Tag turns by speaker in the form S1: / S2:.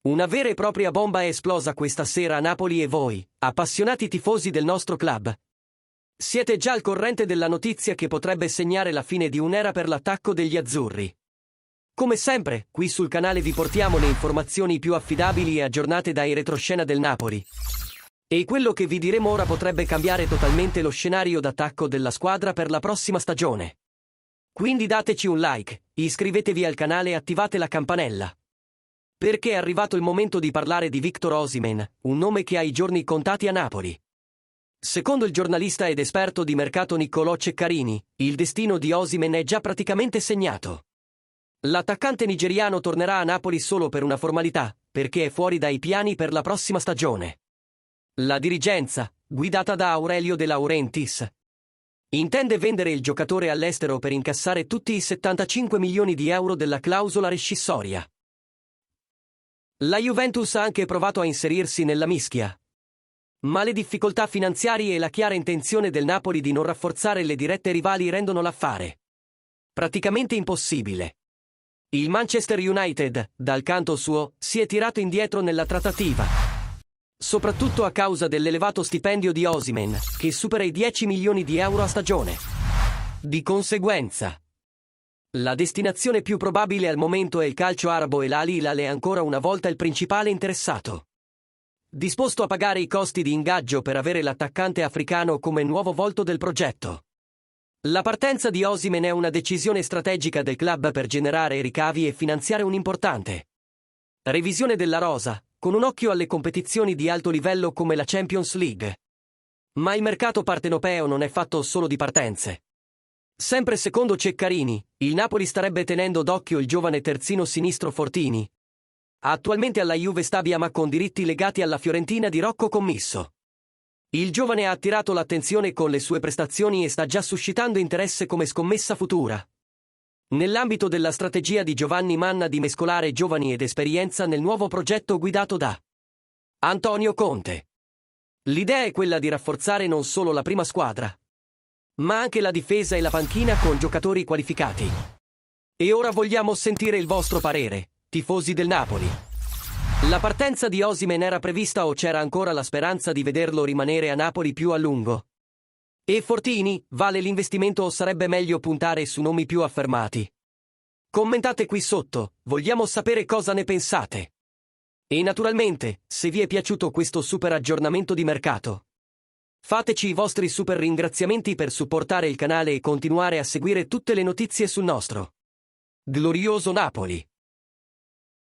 S1: Una vera e propria bomba è esplosa questa sera a Napoli e voi, appassionati tifosi del nostro club, siete già al corrente della notizia che potrebbe segnare la fine di un'era per l'attacco degli azzurri. Come sempre, qui sul canale vi portiamo le informazioni più affidabili e aggiornate dai retroscena del Napoli. E quello che vi diremo ora potrebbe cambiare totalmente lo scenario d'attacco della squadra per la prossima stagione. Quindi dateci un like, iscrivetevi al canale e attivate la campanella. Perché è arrivato il momento di parlare di Victor Osimhen, un nome che ha i giorni contati a Napoli. Secondo il giornalista ed esperto di mercato Niccolò Ceccarini, il destino di Osimhen è già praticamente segnato. L'attaccante nigeriano tornerà a Napoli solo per una formalità, perché è fuori dai piani per la prossima stagione. La dirigenza, guidata da Aurelio De Laurentiis, intende vendere il giocatore all'estero per incassare tutti i 75 milioni di euro della clausola rescissoria. La Juventus ha anche provato a inserirsi nella mischia, ma le difficoltà finanziarie e la chiara intenzione del Napoli di non rafforzare le dirette rivali rendono l'affare praticamente impossibile. Il Manchester United, dal canto suo, si è tirato indietro nella trattativa, soprattutto a causa dell'elevato stipendio di Osimhen, che supera i 10 milioni di euro a stagione. Di conseguenza, la destinazione più probabile al momento è il calcio arabo e l'Al Hilal è ancora una volta il principale interessato, disposto a pagare i costi di ingaggio per avere l'attaccante africano come nuovo volto del progetto. La partenza di Osimhen è una decisione strategica del club per generare ricavi e finanziare un'importante revisione della rosa, con un occhio alle competizioni di alto livello come la Champions League. Ma il mercato partenopeo non è fatto solo di partenze. Sempre secondo Ceccarini, il Napoli starebbe tenendo d'occhio il giovane terzino sinistro Fortini, attualmente alla Juve Stabia ma con diritti legati alla Fiorentina di Rocco Commisso. Il giovane ha attirato l'attenzione con le sue prestazioni e sta già suscitando interesse come scommessa futura, nell'ambito della strategia di Giovanni Manna di mescolare giovani ed esperienza nel nuovo progetto guidato da Antonio Conte. L'idea è quella di rafforzare non solo la prima squadra, ma anche la difesa e la panchina con giocatori qualificati. E ora vogliamo sentire il vostro parere, tifosi del Napoli. La partenza di Osimhen era prevista o c'era ancora la speranza di vederlo rimanere a Napoli più a lungo? E Fortini, vale l'investimento o sarebbe meglio puntare su nomi più affermati? Commentate qui sotto, vogliamo sapere cosa ne pensate. E naturalmente, se vi è piaciuto questo super aggiornamento di mercato, fateci i vostri super ringraziamenti per supportare il canale e continuare a seguire tutte le notizie sul nostro glorioso Napoli.